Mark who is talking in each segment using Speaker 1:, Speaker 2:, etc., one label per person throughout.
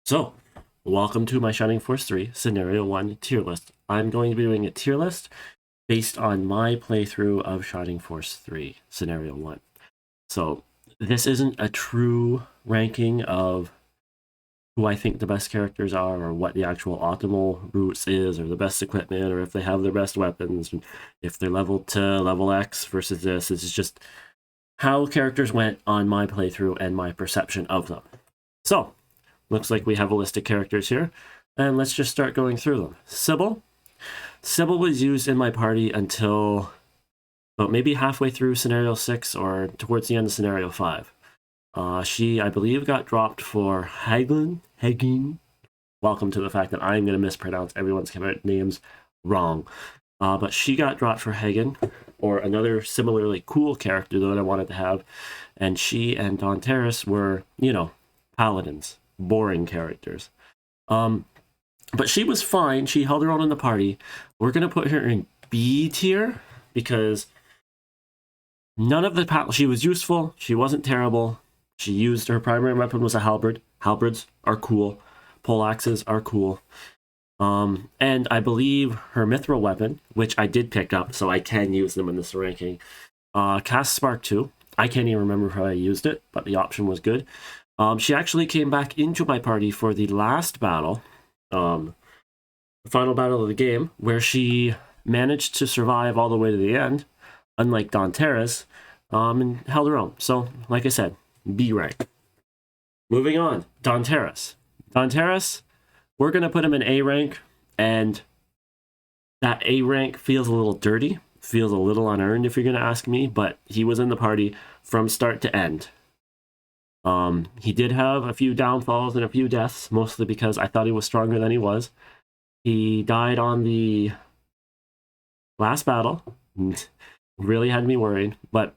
Speaker 1: So, welcome to my Shining Force 3 Scenario 1 tier list. I'm going to be doing a tier list based on my playthrough of Shining Force 3 Scenario 1. So, this isn't a true ranking of who I think the best characters are, or what the actual optimal routes is, or the best equipment, or if they have their best weapons, and if they're leveled to level X versus this. This is just how characters went on my playthrough and my perception of them. So, looks like we have a list of characters here, and let's just start going through them. Sybil. Sybil was used in my party until about maybe halfway through Scenario 6 or towards the end of Scenario 5. She, I believe, got dropped for Hagen. Welcome to the fact that I'm going to mispronounce everyone's names wrong. But she got dropped for Hagen, or another similarly cool character that I wanted to have. And she and Donteros were, paladins. Boring characters. But she was fine. She held her own in the party. We're going to put her in B tier because none of the she was useful. She wasn't terrible. She used her primary weapon was a halberd. Halberds are cool. Poleaxes are cool. And I believe her mithril weapon, which I did pick up, so I can use them in this ranking, cast Spark 2. I can't even remember how I used it, but the option was good. She actually came back into my party for the last battle, the final battle of the game, where she managed to survive all the way to the end, unlike Donteros, and held her own. So, like I said, B rank. Moving on, Donteros. Donteros, we're going to put him in A rank, and that A rank feels a little dirty, feels a little unearned if you're going to ask me, but he was in the party from start to end. He did have a few downfalls and a few deaths, mostly because I thought he was stronger than he was. He died on the last battle. Really had me worried, but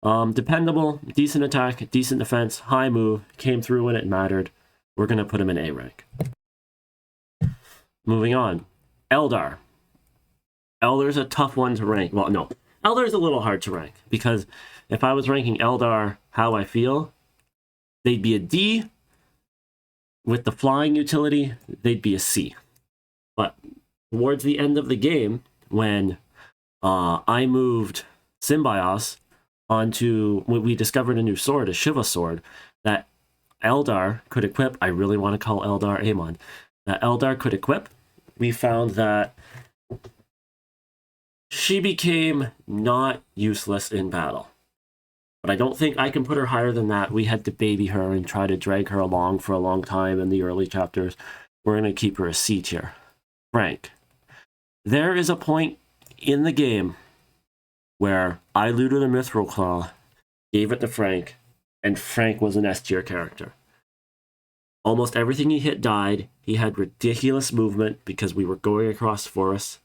Speaker 1: dependable, decent attack, decent defense, high move, came through when it mattered. We're going to put him in A rank. Moving on. Eldar. Eldar's a tough one to rank. Well, no. Eldar's a little hard to rank, because if I was ranking Eldar how I feel, they'd be a D. With the flying utility, they'd be a C. But towards the end of the game, when I moved Symbios onto, we discovered a new sword, a Shiva sword, that Eldar could equip. I really want to call Eldar Amon. That Eldar could equip. We found that she became not useless in battle. But I don't think I can put her higher than that. We had to baby her and try to drag her along for a long time in the early chapters. We're going to keep her a C tier. Frank. There is a point in the game where I looted a Mithril Claw, gave it to Frank, and Frank was an S tier character. Almost everything he hit died. He had ridiculous movement because we were going across forests.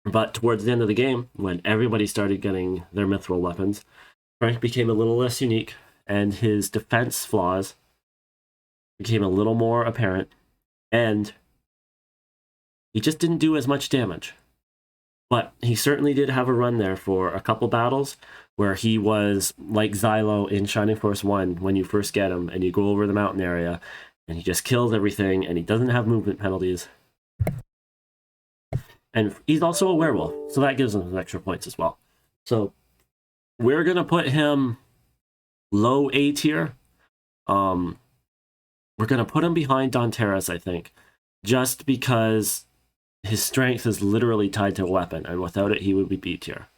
Speaker 1: But towards the end of the game, when everybody started getting their mithril weapons, Frank became a little less unique, and his defense flaws became a little more apparent, and he just didn't do as much damage. But he certainly did have a run there for a couple battles where he was like Xylo in Shining Force 1 when you first get him, and you go over the mountain area, and he just kills everything, and he doesn't have movement penalties. And he's also a werewolf, so that gives him some extra points as well. So we're going to put him low A tier. We're going to put him behind Donteros, I think, just because his strength is literally tied to a weapon, and without it, he would be B tier.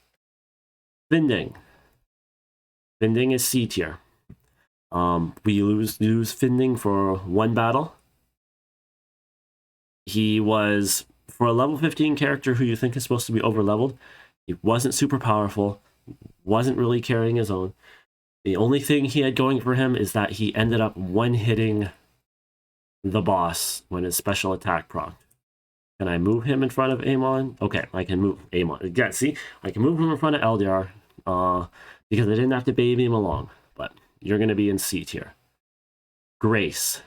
Speaker 1: Finding. Finding is C tier. We lose Finding for one battle. He was, for a level 15 character who you think is supposed to be over-leveled, he wasn't super powerful, wasn't really carrying his own. The only thing he had going for him is that he ended up one-hitting the boss when his special attack procced. Can I move him in front of Amon? Okay, I can move Amon. Again, see? I can move him in front of Eldar because I didn't have to baby him along. But you're going to be in C tier. Grace.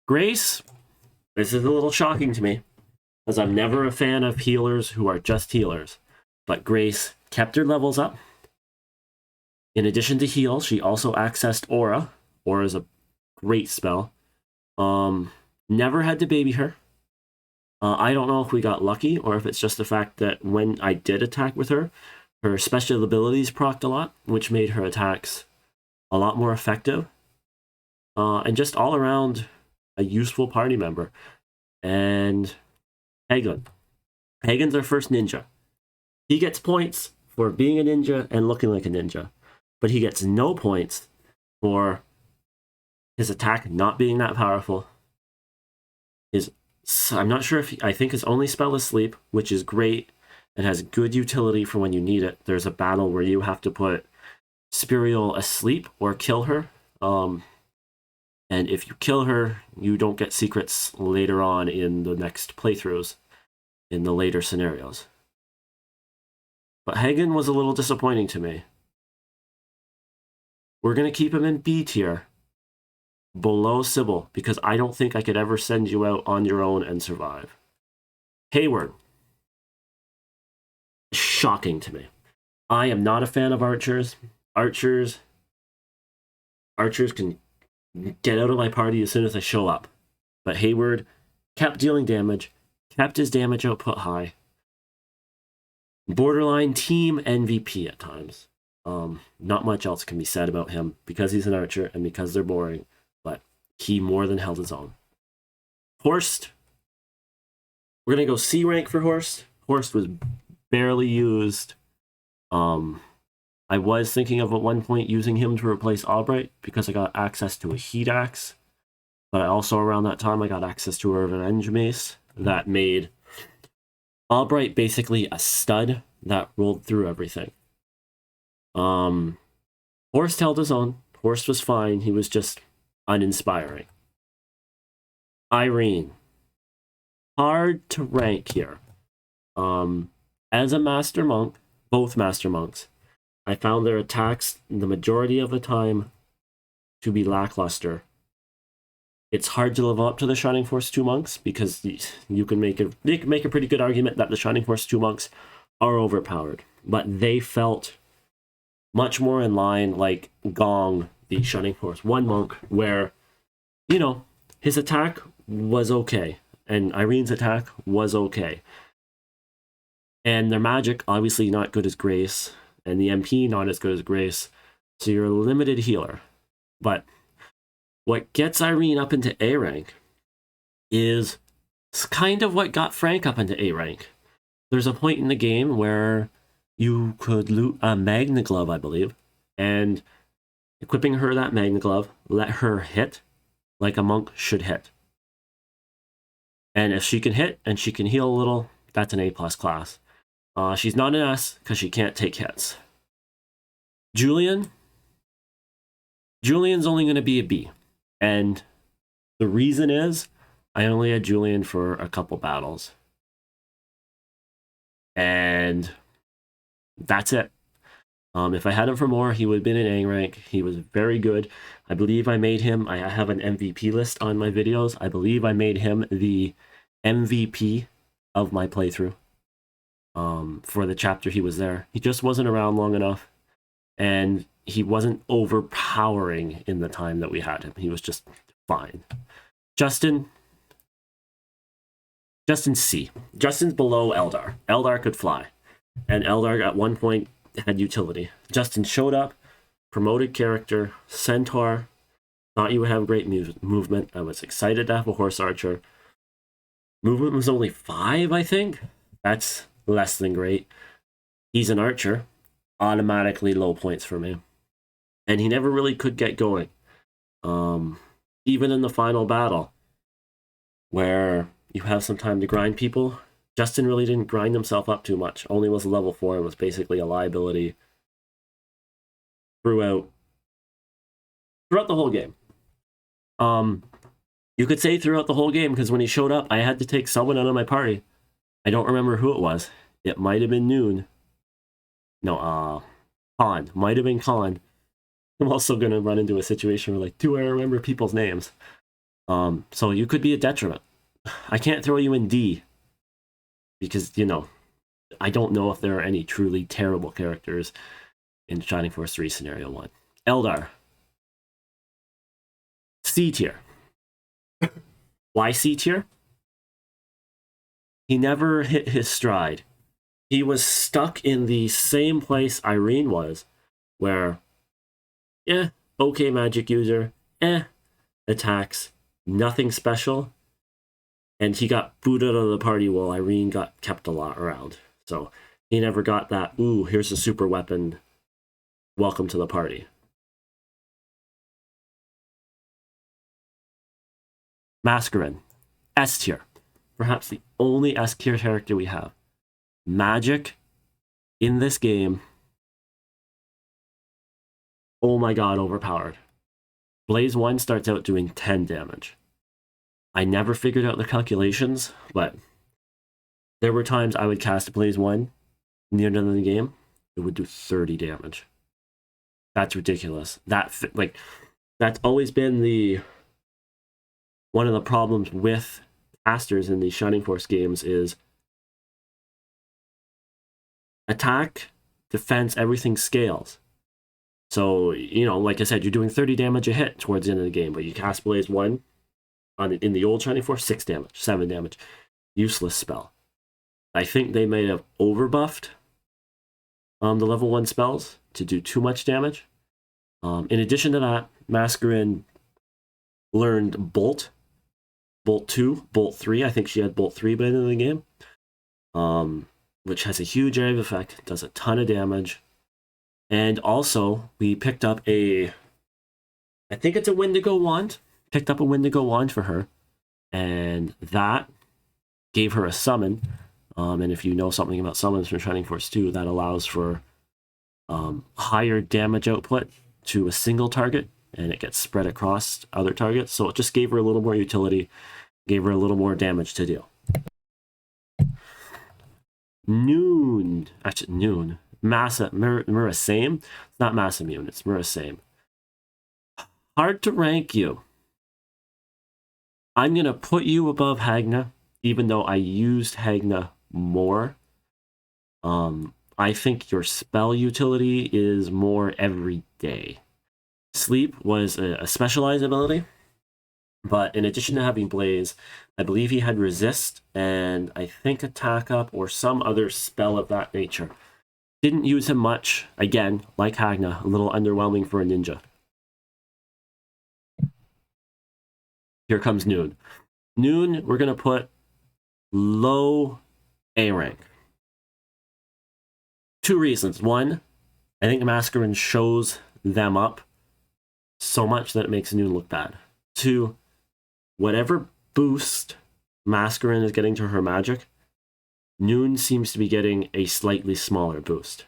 Speaker 1: Grace, this is a little shocking to me, because I'm never a fan of healers who are just healers. But Grace kept her levels up. In addition to heal, she also accessed Aura. Aura is a Great spell. Never had to baby her. I don't know if we got lucky or if it's just the fact that when I did attack with her, her special abilities procced a lot, which made her attacks a lot more effective. And just all around a useful party member. And Hagen. Hagen's our first ninja. He gets points for being a ninja and looking like a ninja, but he gets no points for his attack not being that powerful. I'm not sure if I think his only spell is sleep, which is great and has good utility for when you need it. There's a battle where you have to put Spiriel asleep or kill her. And if you kill her, you don't get secrets later on in the next playthroughs, in the later scenarios. But Hagen was a little disappointing to me. We're going to keep him in B tier, below Sybil, because I don't think I could ever send you out on your own and survive. Hayward. Shocking to me. I am not a fan of archers. Archers can get out of my party as soon as I show up. But Hayward kept dealing damage, kept his damage output high. Borderline team MVP at times. Not much else can be said about him because he's an archer and because they're boring, but he more than held his own. Horst. We're going to go C rank for Horst. Horst was barely used. I was thinking of at one point using him to replace Albright because I got access to a heat axe. But also around that time I got access to a revenge mace that made Albright basically a stud that rolled through everything. Horst held his own. Horst was fine. He was just uninspiring. Irene. Hard to rank here. As a master monk, both master monks, I found their attacks the majority of the time to be lackluster. It's hard to live up to the Shining Force 2 monks because you can make a pretty good argument that the Shining Force 2 monks are overpowered, but they felt much more in line like Gong, the Shining Force 1 monk, where, you know, his attack was okay, and Irene's attack was okay. And their magic, obviously not good as Grace, and the MP not as good as Grace, so you're a limited healer. But what gets Irene up into A rank is kind of what got Frank up into A rank. There's a point in the game where you could loot a Magna Glove, I believe, and equipping her that Magna Glove let her hit like a monk should hit. And if she can hit and she can heal a little, that's an A+ class. She's not an S because she can't take hits. Julian's only going to be a B. And the reason is I only had Julian for a couple battles. And that's it. If I had him for more, he would have been in A rank. He was very good. I believe I made him, I have an MVP list on my videos. I believe I made him the MVP of my playthrough. For the chapter he was there. He just wasn't around long enough, and he wasn't overpowering in the time that we had him. He was just fine. Justin C. Justin's below Eldar. Eldar could fly, and Eldar at one point had utility. Justin showed up, promoted character, Centaur, thought you would have great movement. I was excited to have a horse archer. Movement was only 5, I think. That's less than great. He's an archer. Automatically low points for me. And he never really could get going. Even in the final battle, where you have some time to grind people, Justin really didn't grind himself up too much. Only was level 4 and was basically a liability throughout the whole game. You could say throughout the whole game, because when he showed up, I had to take someone out of my party. I don't remember who it was. It might have been Noon. No, Khan. Might have been Khan. I'm also going to run into a situation where, like, do I remember people's names? So you could be a detriment. I can't throw you in D. Because, you know, I don't know if there are any truly terrible characters in Shining Force 3 Scenario 1. Eldar. C tier. Why C tier? He never hit his stride. He was stuck in the same place Irene was, where, okay magic user, attacks, nothing special, and he got booted out of the party while Irene got kept a lot around. So he never got that, ooh, here's a super weapon, welcome to the party. Masqurin, S tier. Perhaps the only S tier character we have. Magic in this game, oh my god, overpowered. Blaze 1 starts out doing 10 damage. I never figured out the calculations, but there were times I would cast Blaze 1 near the end of the game, it would do 30 damage. That's ridiculous. That's always been one of the problems with casters in these Shining Force games is attack, defense, everything scales. So, like I said, you're doing 30 damage a hit towards the end of the game, but you cast Blaze 1 in the old Shining Force, 6 damage, 7 damage. Useless spell. I think they may have overbuffed the level 1 spells to do too much damage. In addition to that, Masqurin learned Bolt 2, Bolt 3. I think she had Bolt 3 by the end of the game. Which has a huge area of effect, does a ton of damage. And also, we picked up I think it's a Wendigo wand. Picked up a Wendigo wand for her. And that gave her a summon. And if you know something about summons from Shining Force 2, that allows for higher damage output to a single target. And it gets spread across other targets. So it just gave her a little more utility. Gave her a little more damage to deal. Noon. Murasame. It's not Massamune, it's Murasame. Hard to rank you. I'm going to put you above Hagna, even though I used Hagna more. I think your spell utility is more every day. Sleep was a specialized ability, but in addition to having Blaze, I believe he had Resist and I think Attack Up or some other spell of that nature. Didn't use him much. Again, like Hagna, a little underwhelming for a ninja. Here comes Noon. Noon, we're going to put low A rank. 2 reasons. 1, I think Masqurin shows them up so much that it makes Noon look bad. 2, whatever boost Masqurin is getting to her magic, Noon seems to be getting a slightly smaller boost.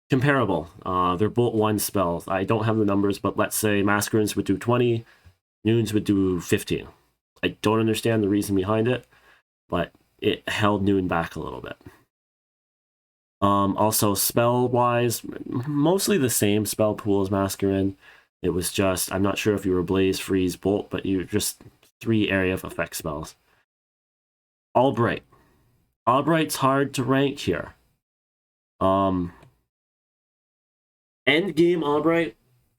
Speaker 1: Comparable. They're both 1 spells. I don't have the numbers, but let's say Masquerin's would do 20, Noon's would do 15. I don't understand the reason behind it, but it held Noon back a little bit. Also, spell-wise, mostly the same spell pool as Masqurin. It was just, I'm not sure if you were Blaze, Freeze, Bolt, but you were just 3 area of effect spells. Albright. Albright's hard to rank here. Endgame Albright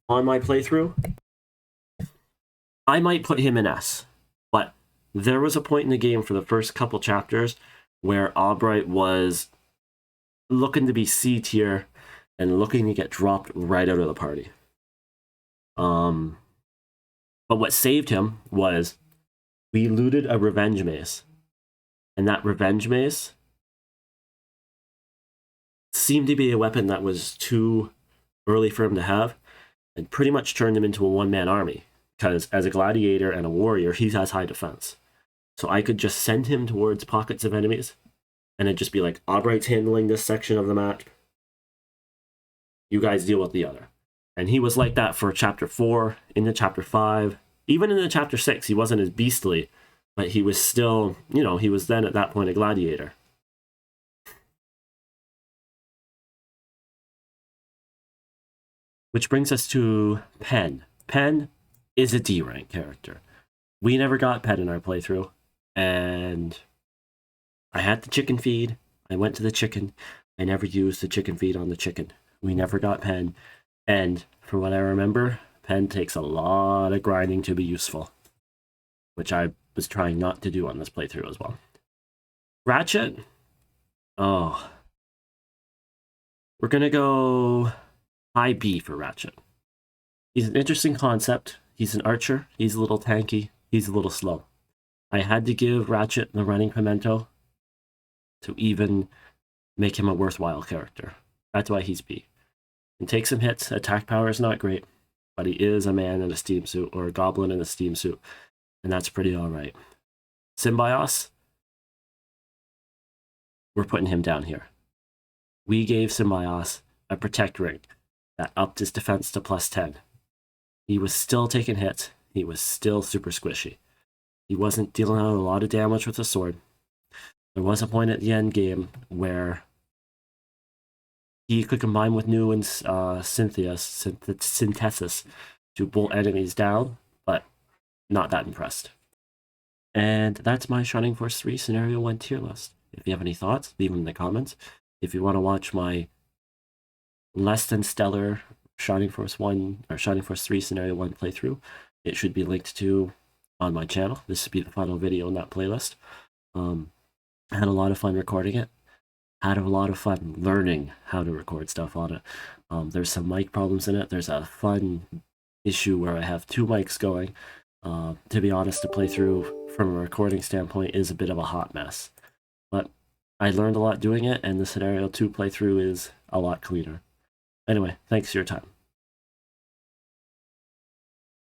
Speaker 1: on my playthrough, I might put him in S, but there was a point in the game for the first couple chapters where Albright was looking to be C tier and looking to get dropped right out of the party. But what saved him was we looted a Revenge Mace, and that Revenge Mace seemed to be a weapon that was too early for him to have, and pretty much turned him into a one-man army, because as a gladiator and a warrior, he has high defense. So I could just send him towards pockets of enemies, and it'd just be like, Albright's handling this section of the map, you guys deal with the other. And he was like that for chapter 4, into chapter 5, even into chapter 6, he wasn't as beastly, but he was still, he was then at that point a gladiator. Which brings us to Pen. Pen is a D rank character. We never got Pen in our playthrough, and I had the chicken feed. I went to the chicken. I never used the chicken feed on the chicken. We never got Pen. And from what I remember, pen takes a lot of grinding to be useful, which I was trying not to do on this playthrough as well. Ratchet, oh, we're gonna go high B for Ratchet. He's an interesting concept. He's an archer. He's a little tanky. He's a little slow. I had to give Ratchet the running pimento to even make him a worthwhile character. That's why he's B. He takes some hits. Attack power is not great, but he is a man in a steam suit, or a goblin in a steam suit, and that's pretty alright. Symbios, we're putting him down here. We gave Symbios a protect ring that upped his defense to +10. He was still taking hits. He was still super squishy. He wasn't dealing out a lot of damage with a sword. There was a point at the end game where he could combine with New and Synthesis to bolt enemies down, but not that impressed. And that's my Shining Force 3 Scenario 1 tier list. If you have any thoughts, leave them in the comments. If you want to watch my less than stellar Shining Force 1 or Shining Force 3 Scenario 1 playthrough, it should be linked to on my channel. This would be the final video in that playlist. I had a lot of fun recording it. Had a lot of fun learning how to record stuff on it. There's some mic problems in it. There's a fun issue where I have 2 mics going. To be honest, the playthrough from a recording standpoint is a bit of a hot mess. But I learned a lot doing it, and the Scenario 2 playthrough is a lot cleaner. Anyway, thanks for your time.